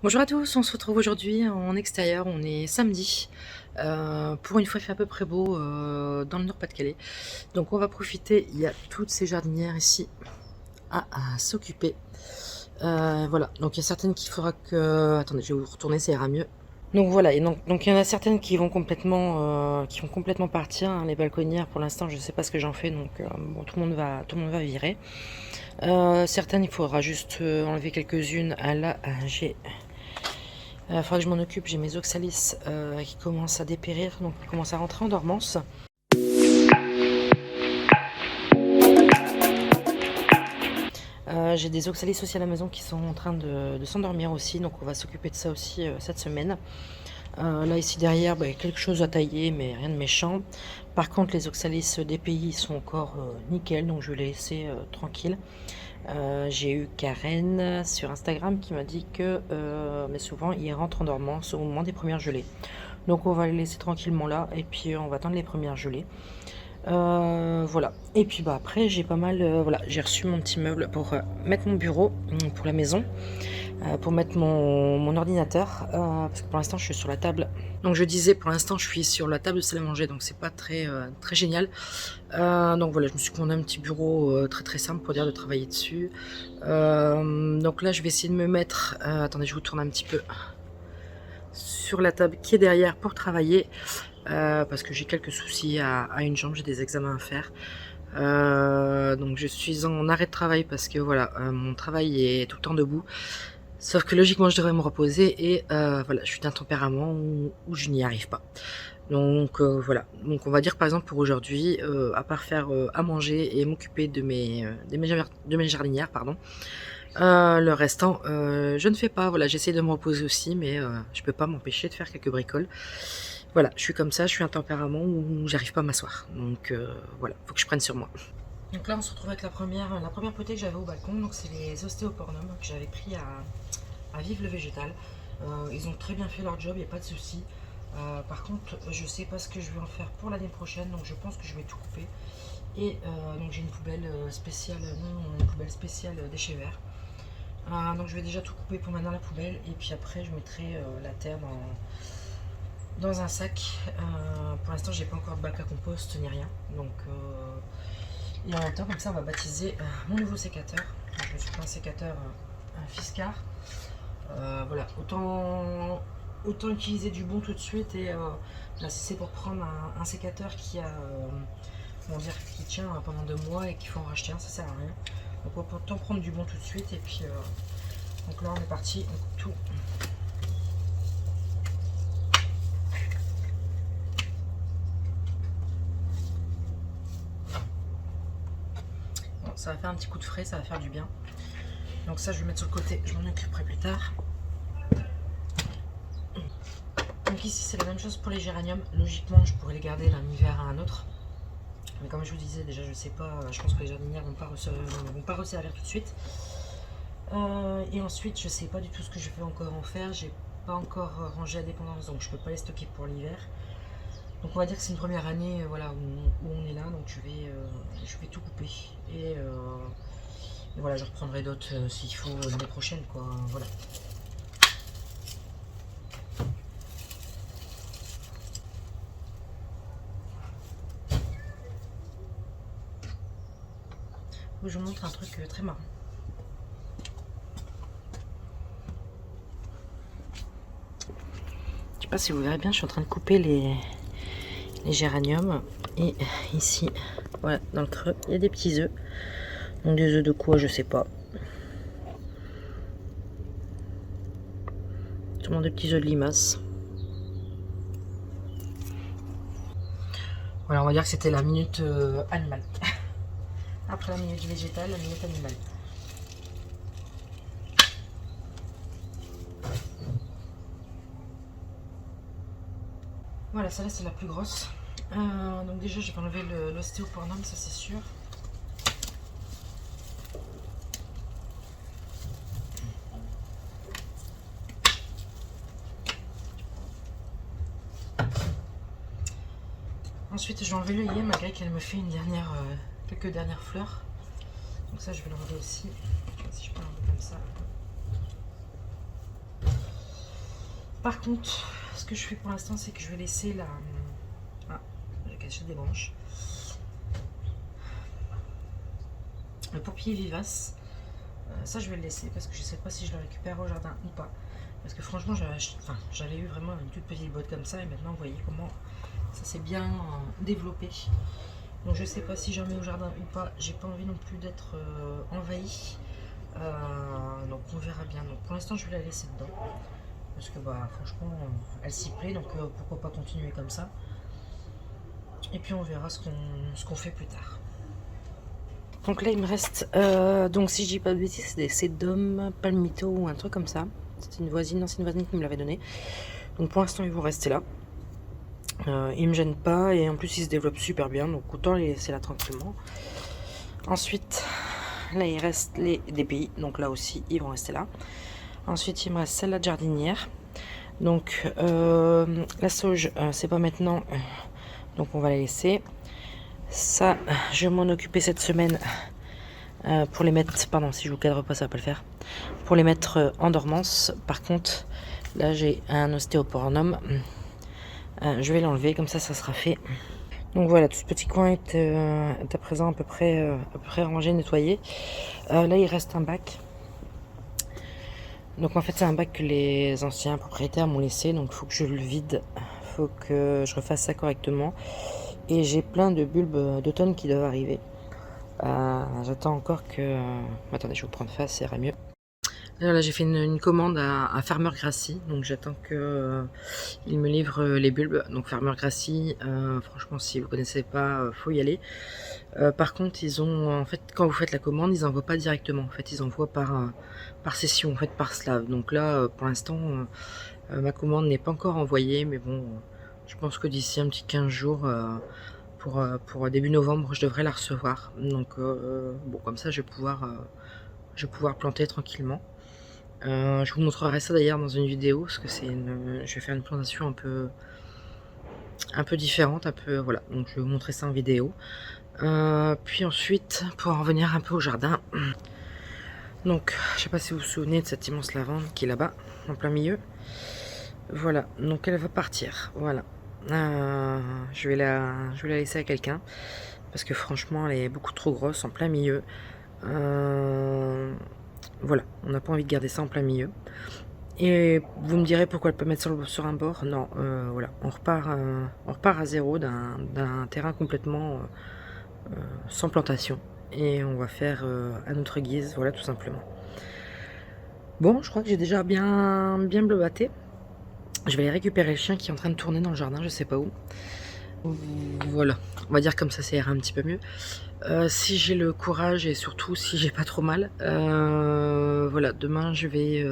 Bonjour à tous, on se retrouve aujourd'hui en extérieur, on est samedi. Pour une fois, il fait à peu près beau dans le Nord-Pas-de-Calais. Donc on va profiter, il y a toutes ces jardinières ici à s'occuper. Voilà, donc il y a certaines qu'il faudra que... Attendez, je vais vous retourner, ça ira mieux. Donc voilà, et donc il y en a certaines qui vont complètement partir, hein, les balconnières. Pour l'instant, je ne sais pas ce que j'en fais, donc bon, tout le monde va virer. Certaines, il faudra juste enlever quelques-unes. Ah là, j'ai... Il faudra que je m'en occupe, j'ai mes oxalis qui commencent à dépérir, donc qui commencent à rentrer en dormance. J'ai des oxalis aussi à la maison qui sont en train de s'endormir aussi, donc on va s'occuper de ça aussi cette semaine. Là ici derrière, il y a quelque chose à tailler, mais rien de méchant. Par contre, les oxalis des pays sont encore nickel, donc je vais les laisser tranquilles. J'ai eu Karen sur Instagram qui m'a dit que mais souvent ils rentrent en dormance au moment des premières gelées. Donc on va les laisser tranquillement là et puis on va attendre les premières gelées. Voilà. Et puis après j'ai pas mal voilà, j'ai reçu mon petit meuble pour mettre mon bureau pour la maison, pour mettre mon ordinateur, parce que pour l'instant je suis sur la table. Donc je disais, pour l'instant je suis sur la table de salle à manger, donc c'est pas très génial. Donc voilà, je me suis commandé un petit bureau très simple pour dire de travailler dessus. Donc là je vais essayer de me mettre, attendez, je vous tourne un petit peu sur la table qui est derrière pour travailler, parce que j'ai quelques soucis à une jambe, j'ai des examens à faire. Donc je suis en arrêt de travail parce que voilà, mon travail est tout le temps debout. Sauf que logiquement je devrais me reposer et voilà, je suis d'un tempérament où je n'y arrive pas. Donc voilà, donc on va dire par exemple pour aujourd'hui, à part faire à manger et m'occuper de mes jardinières, pardon, le restant, je ne fais pas. Voilà, j'essaie de me reposer aussi, mais je peux pas m'empêcher de faire quelques bricoles. Voilà, je suis comme ça, je suis un tempérament où j'arrive pas à m'asseoir. Donc voilà, faut que je prenne sur moi. Donc là, on se retrouve avec la première potée que j'avais au balcon. Donc c'est les ostéopornums que j'avais pris à Vive le Végétal. Ils ont très bien fait leur job, il n'y a pas de souci. Par contre, je sais pas ce que je vais en faire pour l'année prochaine, donc je pense que je vais tout couper. Et donc j'ai une poubelle spéciale, non, une poubelle spéciale déchets verts. Donc je vais déjà tout couper pour maintenant la poubelle, et puis après je mettrai la terre dans un sac. Pour l'instant j'ai pas encore de bac à compost ni rien, donc et en même temps comme ça on va baptiser mon nouveau sécateur. Donc, je me suis pris un sécateur, un Fiskar. Voilà, autant utiliser du bon tout de suite, et là si c'est pour prendre un sécateur qui a comment dire, qui tient pendant 2 mois et qu'il faut en racheter un, ça sert à rien. Donc on peut autant prendre du bon tout de suite, et puis donc là on est parti, on coupe tout. Bon, ça va faire un petit coup de frais, ça va faire du bien. Donc ça je vais mettre sur le côté, je m'en occuperai plus tard. Donc ici c'est la même chose pour les géraniums. Logiquement je pourrais les garder d'un hiver à un autre. Mais comme je vous disais déjà, je sais pas, je pense que les jardinières vont pas resservir tout de suite. Et ensuite je sais pas du tout ce que je vais encore en faire. J'ai pas encore rangé la dépendance, donc je peux pas les stocker pour l'hiver. Donc on va dire que c'est une première année, voilà, où on est là, donc je vais tout couper. Et voilà, je reprendrai d'autres s'il faut l'année prochaine, quoi. Voilà. Je vous montre un truc très marrant. Je sais pas si vous verrez bien, je suis en train de couper les géraniums. Et ici, voilà, dans le creux, il y a des petits œufs. Donc des œufs de quoi, je sais pas. Sûrement des petits œufs de limace. Voilà, on va dire que c'était la minute animale. Après la minute végétale, la minute animale. Voilà, celle-là c'est la plus grosse. Donc déjà je vais enlever l'ostéopornum, ça c'est sûr. Ensuite je vais enlever l'œillet malgré qu'elle me fait quelques dernières fleurs. Donc ça je vais l'enlever aussi. Je sais pas si je peux l'enlever comme ça. Par contre, ce que je fais pour l'instant, c'est que je vais laisser la... Ah, j'ai caché des branches. Le pourpier vivace, ça je vais le laisser parce que je sais pas si je le récupère au jardin ou pas. Parce que franchement, j'avais eu vraiment une toute petite boîte comme ça et maintenant vous voyez comment ça s'est bien développé. Donc je sais pas si j'en mets au jardin ou pas. J'ai pas envie non plus d'être envahi. Donc on verra bien. Donc pour l'instant, je vais la laisser dedans parce que bah franchement, elle s'y plaît. Donc pourquoi pas continuer comme ça. Et puis on verra ce qu'on fait plus tard. Donc là, il me reste, donc si je dis pas de bêtises, c'est des sédum, palmito ou un truc comme ça. C'était une voisine, ancienne voisine qui me l'avait donné. Donc pour l'instant, ils vont rester là. Ils me gênent pas et en plus, ils se développent super bien. Donc autant les laisser là tranquillement. Ensuite, là, il reste les DPI. Donc là aussi, ils vont rester là. Ensuite, il me reste celle-là de jardinière. Donc la sauge, c'est pas maintenant. Donc on va la laisser. Ça, je vais m'en occuper cette semaine pour les mettre, pardon, si je vous cadre pas, ça va pas le faire, pour les mettre en dormance. Par contre, là j'ai un ostéopornum, je vais l'enlever, comme ça sera fait. Donc voilà, tout ce petit coin est à présent à peu près rangé, nettoyé. Là il reste un bac. Donc en fait c'est un bac que les anciens propriétaires m'ont laissé, donc il faut que je le vide, il faut que je refasse ça correctement. Et j'ai plein de bulbes d'automne qui doivent arriver. J'attends encore que... Attendez, je vais vous prendre face, ça ira mieux. Là, j'ai fait une commande à Farmer Grassy, donc j'attends que il me livre les bulbes. Donc Farmer Grassy, franchement, si vous connaissez pas, faut y aller. Par contre, ils ont, en fait, quand vous faites la commande, ils envoient pas directement. En fait, ils envoient par session, en fait, par slave. Donc là, pour l'instant, ma commande n'est pas encore envoyée, mais bon, je pense que d'ici un petit 15 jours, pour début novembre, je devrais la recevoir. Donc bon, comme ça, je vais pouvoir planter tranquillement. Je vous montrerai ça d'ailleurs dans une vidéo, parce que je vais faire une plantation un peu différente, voilà. Donc je vais vous montrer ça en vidéo. Puis ensuite, pour en revenir un peu au jardin. Donc, je sais pas si vous vous souvenez de cette immense lavande qui est là-bas, en plein milieu. Voilà, donc elle va partir. Voilà. Je vais la laisser à quelqu'un parce que franchement elle est beaucoup trop grosse en plein milieu. Voilà, on n'a pas envie de garder ça en plein milieu. Et vous me direz pourquoi elle peut mettre sur un bord. Non, voilà, on repart à zéro d'un terrain complètement sans plantation et on va faire à notre guise, voilà, tout simplement. Bon, je crois que j'ai déjà bien bleuvaté. Je vais aller récupérer le chien qui est en train de tourner dans le jardin, je sais pas où. Voilà, on va dire comme ça ira un petit peu mieux. Si j'ai le courage et surtout si j'ai pas trop mal, voilà, demain je vais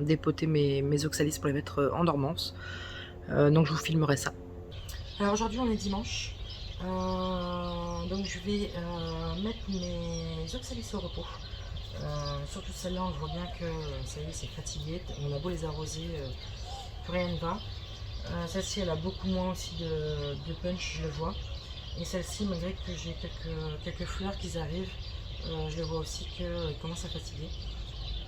dépoter mes oxalis pour les mettre en dormance. Donc je vous filmerai ça. Alors aujourd'hui on est dimanche, donc je vais mettre mes oxalis au repos. Surtout celle-là, on voit bien que ça y est, c'est fatigué. On a beau les arroser, plus rien ne va. Celle-ci, elle a beaucoup moins aussi de punch, je le vois. Et celle-ci, malgré que j'ai quelques fleurs qui arrivent, je le vois aussi qu'elle commence à fatiguer.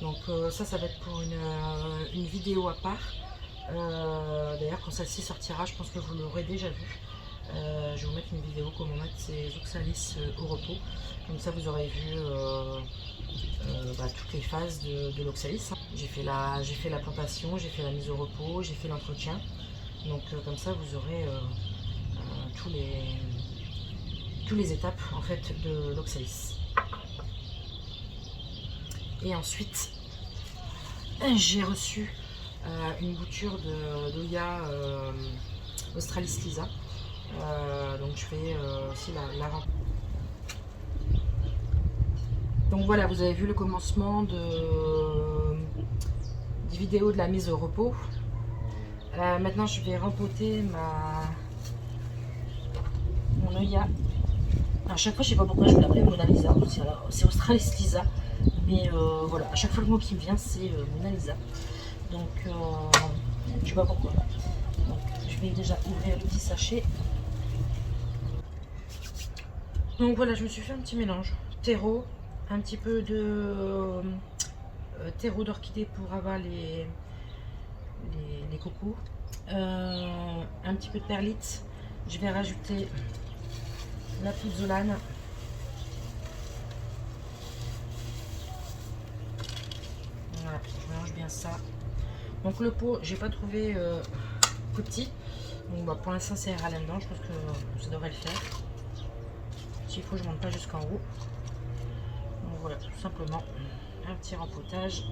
Donc ça va être pour une vidéo à part. D'ailleurs, quand celle-ci sortira, je pense que vous l'aurez déjà vu. Je vais vous mettre une vidéo comment mettre ces oxalis au repos. Comme ça, vous aurez vu toutes les phases de l'oxalis. J'ai fait la plantation, j'ai fait la mise au repos, j'ai fait l'entretien. Donc comme ça, vous aurez toutes les étapes en fait de l'oxalis. Et ensuite, j'ai reçu une bouture d'Oya Australis Lisa. Donc je vais aussi la remplir. Donc voilà, vous avez vu le commencement des vidéos de la mise au repos. Maintenant je vais rempoter mon œillat. À chaque fois, je sais pas pourquoi je vais l'appeler Mona Lisa. C'est Australis Lisa. Mais voilà, à chaque fois le mot qui me vient c'est Mona Lisa. Donc je sais pas pourquoi. Donc, je vais déjà ouvrir le petit sachet. Donc voilà, je me suis fait un petit mélange. Terreau, un petit peu de terreau d'orchidée pour avoir les les coucous. Un petit peu de perlite. Je vais rajouter la pouzzolane. Voilà, je mélange bien ça. Donc le pot, j'ai pas trouvé petit. Donc bah, pour l'instant ça ira là-dedans, je pense que ça devrait le faire. S'il faut, je ne monte pas jusqu'en haut. Donc voilà, tout simplement un petit rempotage.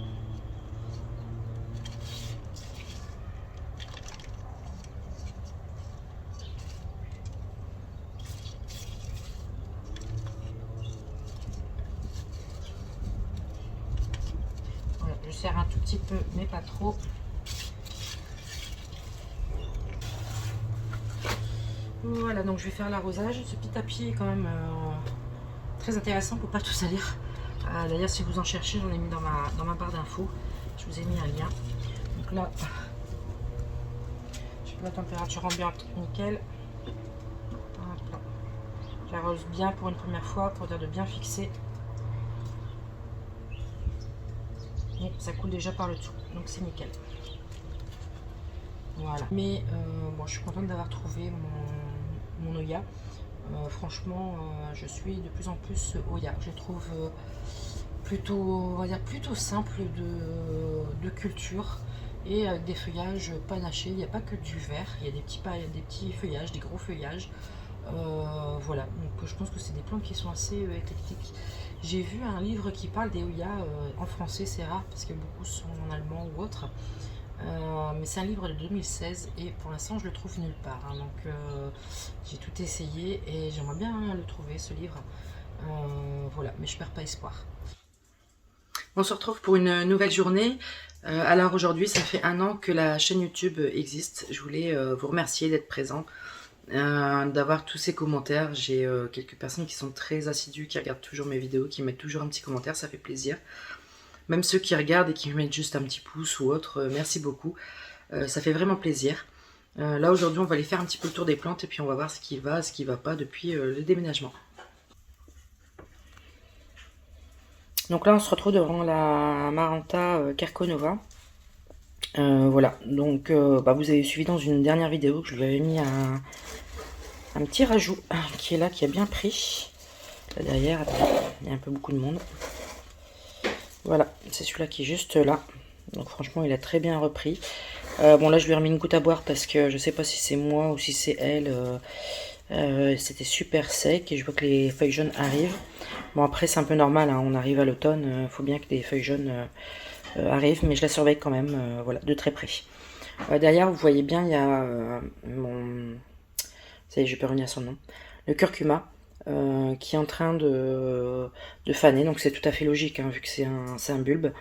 Voilà, je serre un tout petit peu, mais pas trop. Voilà, donc je vais faire l'arrosage. Ce petit tapis est quand même très intéressant pour pas tout salir. D'ailleurs, si vous en cherchez, j'en ai mis dans ma barre d'infos. Je vous ai mis un lien. Donc là, j'ai la température ambiante nickel. J'arrose bien pour une première fois pour dire de bien fixer. Et ça coule déjà par le dessous, donc c'est nickel. Voilà. Mais bon, je suis contente d'avoir trouvé mon Oya. Franchement, je suis de plus en plus Oya. Je trouve plutôt, on va dire, plutôt simple de culture et avec des feuillages panachés. Il n'y a pas que du vert, il y a des petits feuillages, des gros feuillages. Voilà, donc je pense que c'est des plantes qui sont assez éclectiques. J'ai vu un livre qui parle des Oya en français, c'est rare parce que beaucoup sont en allemand ou autre. Mais c'est un livre de 2016 et pour l'instant je le trouve nulle part. Hein, donc j'ai tout essayé et j'aimerais bien le trouver ce livre. Voilà, mais je perds pas espoir. On se retrouve pour une nouvelle journée. Alors aujourd'hui, ça fait 1 an que la chaîne YouTube existe. Je voulais vous remercier d'être présent, d'avoir tous ces commentaires. J'ai quelques personnes qui sont très assidues, qui regardent toujours mes vidéos, qui mettent toujours un petit commentaire, ça fait plaisir. Même ceux qui regardent et qui me mettent juste un petit pouce ou autre, merci beaucoup. Ça fait vraiment plaisir. Là aujourd'hui, on va aller faire un petit peu le tour des plantes et puis on va voir ce qui va pas depuis le déménagement. Donc là, on se retrouve devant la Maranta Kerkonova. Voilà, donc bah, vous avez suivi dans une dernière vidéo que je lui avais mis un petit rajout qui est là, qui a bien pris. Là derrière, il y a un peu beaucoup de monde. Voilà, c'est celui-là qui est juste là. Donc franchement, il a très bien repris. Bon, là, je lui ai remis une goutte à boire parce que je sais pas si c'est moi ou si c'est elle. C'était super sec et je vois que les feuilles jaunes arrivent. Bon, après, c'est un peu normal, hein, on arrive à l'automne. Il faut bien que des feuilles jaunes arrivent, mais je la surveille quand même, voilà, de très près. Derrière, vous voyez bien, il y a mon... Ça y est, je peux revenir à son nom. Le curcuma. Qui est en train de faner, donc c'est tout à fait logique hein, vu que c'est un bulbe.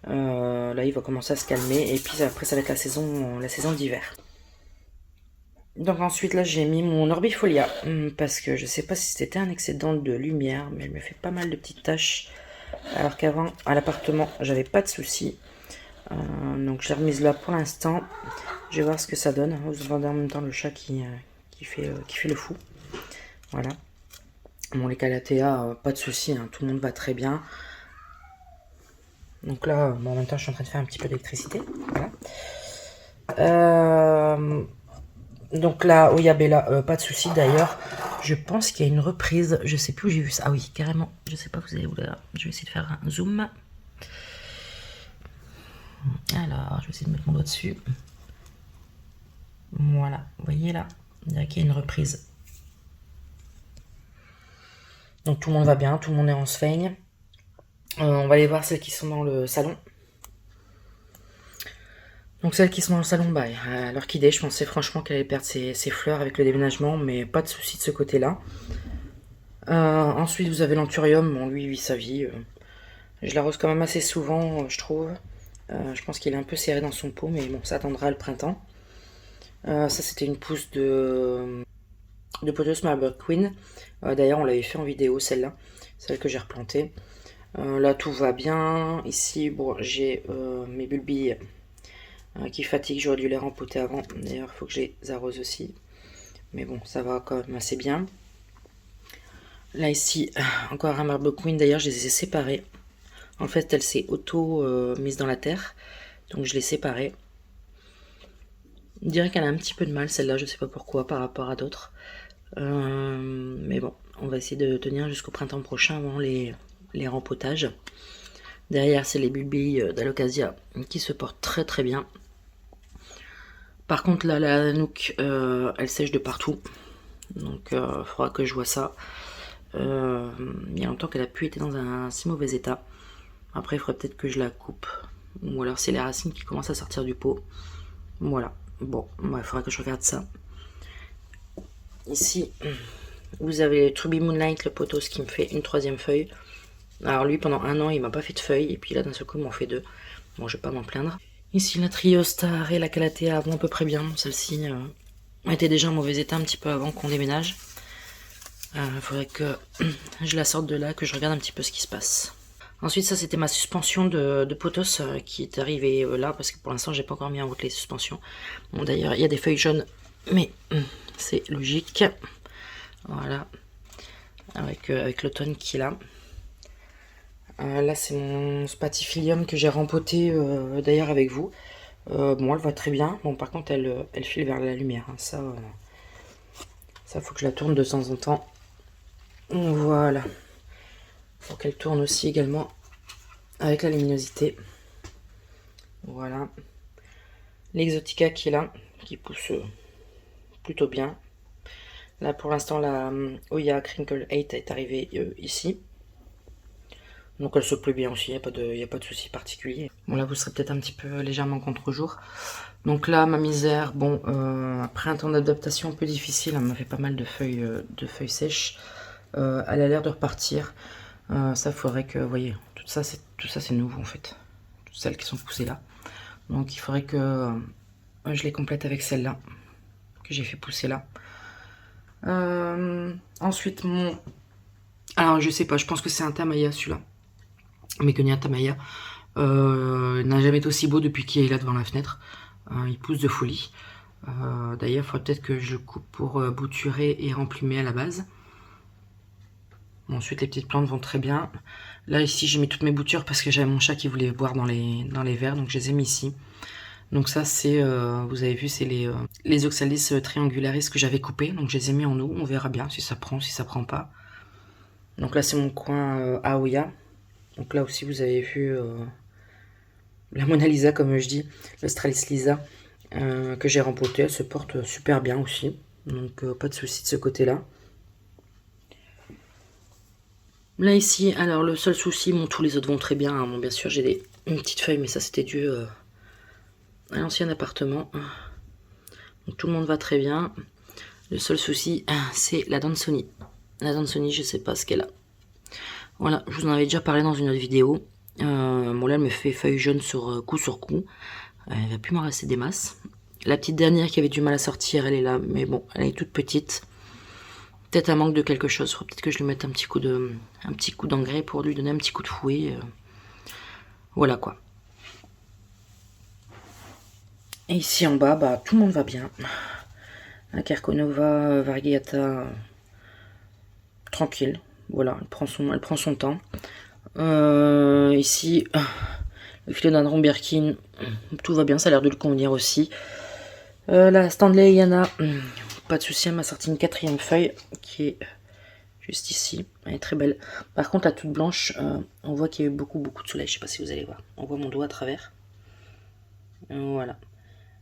Là il va commencer à se calmer et puis après ça va être la saison d'hiver. Donc ensuite là j'ai mis mon orbifolia parce que je sais pas si c'était un excédent de lumière, mais elle me fait pas mal de petites taches alors qu'avant à l'appartement j'avais pas de soucis. Donc je l'ai remise là pour l'instant. Je vais voir ce que ça donne. Vous entendez en même temps le chat qui fait le fou. Voilà. Bon, les calatéas, pas de soucis, hein, tout le monde va très bien. Donc là, bon, en même temps, je suis en train de faire un petit peu d'électricité. Voilà. Donc là, Oyabella, pas de soucis d'ailleurs. Je pense qu'il y a une reprise. Je sais plus où j'ai vu ça. Ah oui, carrément. Je sais pas, vous allez où là. Je vais essayer de faire un zoom. Alors, je vais essayer de mettre mon doigt dessus. Voilà, vous voyez là, il y a qu'il y a une reprise. Donc tout le monde va bien, tout le monde est en sphaigne. On va aller voir celles qui sont dans le salon. Donc celles qui sont dans le salon, bah, l'orchidée, je pensais franchement qu'elle allait perdre ses fleurs avec le déménagement, mais pas de souci de ce côté-là. Ensuite, vous avez l'anthurium, bon, lui, il vit sa vie. Je l'arrose quand même assez souvent, je trouve. Je pense qu'il est un peu serré dans son pot, mais bon, ça attendra le printemps. Ça, c'était une pousse de Pothos Marble Queen. D'ailleurs, on l'avait fait en vidéo, celle-là, celle que j'ai replantée. Là, tout va bien. Ici, bon, j'ai mes bulbilles qui fatiguent. J'aurais dû les rempoter avant. D'ailleurs, il faut que je les arrose aussi. Mais bon, ça va quand même assez bien. Là, ici, encore un Marble Queen. D'ailleurs, je les ai séparées. En fait, elle s'est auto mise dans la terre. Donc, je l'ai séparée. Je dirais qu'elle a un petit peu de mal celle-là, je sais pas pourquoi par rapport à d'autres. Mais bon, on va essayer de tenir jusqu'au printemps prochain avant les rempotages. Derrière, c'est les bulbilles d'Alocasia qui se portent très très bien. Par contre, là, la Nanook, elle sèche de partout. Donc, il faudra que je vois ça. Il y a longtemps qu'elle a pu être dans un si mauvais état. Après, il faudrait peut-être que je la coupe. Ou alors, c'est les racines qui commencent à sortir du pot. Voilà. Bon, il faudra que je regarde ça. Ici, vous avez Truby Moonlight, le potos, qui me fait une 3e feuille. Alors lui, pendant 1 an, il m'a pas fait de feuilles. Et puis là, d'un seul coup, il m'en fait 2. Bon, je vais pas m'en plaindre. Ici, la Trio Star et la Calathea vont à peu près bien. Celle-ci était déjà en mauvais état un petit peu avant qu'on déménage. Il faudrait que je la sorte de là, que je regarde un petit peu ce qui se passe. Ensuite, ça, c'était ma suspension de potos qui est arrivée là, parce que pour l'instant, j'ai pas encore mis en route les suspensions. Bon, d'ailleurs, il y a des feuilles jaunes, mais c'est logique. Voilà. Avec l'automne qui est là. Là, c'est mon spatifilium que j'ai rempoté d'ailleurs avec vous. Bon, elle va très bien. Bon, par contre, elle file vers la lumière. Hein. Ça, faut que je la tourne de temps en temps. Voilà. Faut qu'elle tourne aussi également avec la luminosité. Voilà. L'Exotica qui est là, qui pousse plutôt bien. Là, pour l'instant, la Oya Crinkle 8 est arrivée ici. Donc elle se plaît bien aussi, il n'y a pas de souci particulier. Bon là vous serez peut-être un petit peu légèrement contre-jour. Donc là ma misère, bon après un temps d'adaptation un peu difficile, elle m'a fait pas mal de feuilles sèches. Elle a l'air de repartir. Ça faudrait que, vous voyez, tout ça c'est nouveau en fait. Toutes celles qui sont poussées là. Donc il faudrait que je les complète avec celle-là, que j'ai fait pousser là. Ensuite alors je sais pas, je pense que c'est un Tamaya celui-là. Méconia Tamaya n'a jamais été aussi beau depuis qu'il est là devant la fenêtre. Il pousse de folie. D'ailleurs, il faudrait peut-être que je le coupe pour bouturer et remplumer à la base. Bon, ensuite, les petites plantes vont très bien. Là, ici, j'ai mis toutes mes boutures parce que j'avais mon chat qui voulait boire dans les verres, donc je les ai mis ici. Donc ça, c'est, vous avez vu, c'est les Oxalis triangularis que j'avais coupés. Donc je les ai mis en eau. On verra bien si ça prend, si ça prend pas. Donc là, c'est mon coin Aoya. Donc là aussi, vous avez vu la Mona Lisa, comme je dis, l'Australis Lisa, que j'ai rempoté. Elle se porte super bien aussi. Donc pas de souci de ce côté-là. Là, ici, alors le seul souci, bon, tous les autres vont très bien. Hein. Bon, bien sûr, j'ai une petite feuille, mais ça, c'était dû à l'ancien appartement. Donc tout le monde va très bien. Le seul souci, c'est la Dansoni. La Dansoni, je sais pas ce qu'elle a. Voilà, je vous en avais déjà parlé dans une autre vidéo. Bon là, elle me fait feuilles jaunes sur coup. Il va plus m'en rester des masses. La petite dernière qui avait du mal à sortir, elle est là. Mais bon, elle est toute petite. Peut-être un manque de quelque chose. Il faudrait peut-être que je lui mette un petit coup d'engrais pour lui donner un petit coup de fouet. Voilà quoi. Et ici en bas, bah, tout le monde va bien. La Carconova variegata, tranquille. Voilà, elle prend son temps. Ici, le philodendron Birkin, tout va bien, ça a l'air de le convenir aussi. La Stanley Yana, pas de souci, elle m'a sorti une 4e feuille qui est juste ici. Elle est très belle. Par contre, la toute blanche, on voit qu'il y a eu beaucoup de soleil. Je sais pas si vous allez voir. On voit mon doigt à travers. Voilà.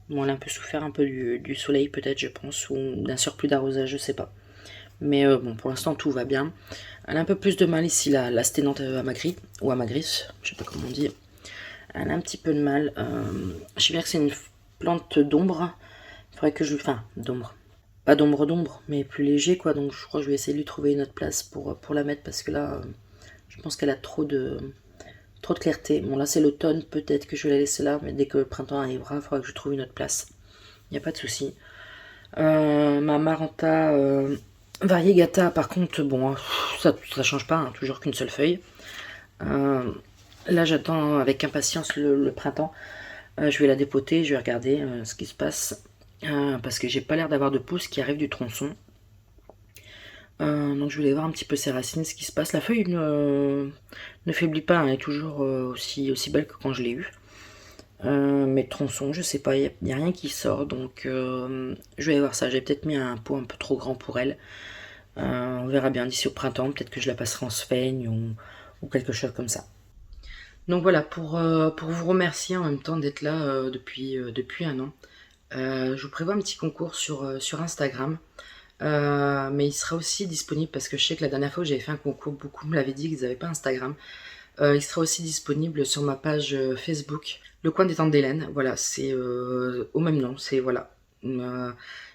Bon, elle a un peu souffert un peu du soleil, peut-être, je pense, ou d'un surplus d'arrosage, je sais pas. Mais bon, pour l'instant, tout va bien. Elle a un peu plus de mal ici, la sténante amagris, ou amagris, je sais pas comment on dit. Elle a un petit peu de mal. Je sais bien que c'est une plante d'ombre. Il faudrait que je... Enfin, d'ombre. Pas d'ombre, mais plus léger, quoi. Donc, je crois que je vais essayer de lui trouver une autre place pour la mettre, parce que là, je pense qu'elle a trop de clarté. Bon, là, c'est l'automne. Peut-être que je vais la laisser là, mais dès que le printemps arrivera, il faudra que je trouve une autre place. Il n'y a pas de souci. Ma Maranta variegata, par contre, bon, ça change pas, hein, toujours qu'une seule feuille. Là, j'attends avec impatience le printemps. Je vais la dépoter, je vais regarder ce qui se passe. Parce que j'ai pas l'air d'avoir de pousses qui arrivent du tronçon. Donc je voulais voir un petit peu ses racines, ce qui se passe. La feuille ne faiblit pas, hein, elle est toujours aussi belle que quand je l'ai eue. Mais tronçons, je sais pas, il n'y a rien qui sort, donc je vais aller voir ça. J'ai peut-être mis un pot un peu trop grand pour elle. On verra bien d'ici au printemps, peut-être que je la passerai en Sphaigne ou quelque chose comme ça. Donc voilà, pour vous remercier en même temps d'être là depuis un an, je vous prévois un petit concours sur Instagram. Mais il sera aussi disponible parce que je sais que la dernière fois où j'avais fait un concours, beaucoup me l'avaient dit qu'ils n'avaient pas Instagram. Il sera aussi disponible sur ma page Facebook, Le Coin des Tantes d'Hélène. Voilà, c'est au même nom. C'est voilà. Euh,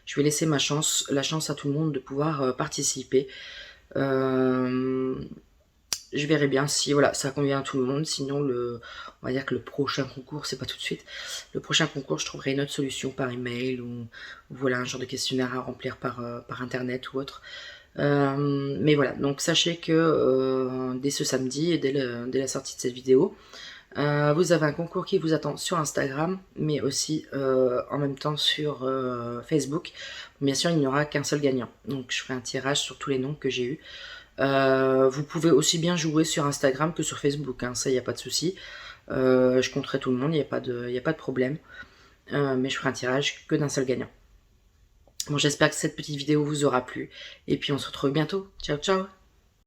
je vais laisser la chance à tout le monde de pouvoir participer. Euh, je verrai bien si voilà, ça convient à tout le monde. Sinon, on va dire que le prochain concours, c'est pas tout de suite. Le prochain concours, je trouverai une autre solution par email ou voilà un genre de questionnaire à remplir par internet ou autre. Mais voilà, donc sachez que dès ce samedi et dès la sortie de cette vidéo, vous avez un concours qui vous attend sur Instagram, mais aussi en même temps sur Facebook. Bien sûr, il n'y aura qu'un seul gagnant. Donc je ferai un tirage sur tous les noms que j'ai eus. Vous pouvez aussi bien jouer sur Instagram que sur Facebook, hein, ça, il n'y a pas de souci. Je compterai tout le monde, il n'y a pas de problème. Mais je ferai un tirage que d'un seul gagnant. Bon, j'espère que cette petite vidéo vous aura plu. Et puis on se retrouve bientôt. Ciao, ciao!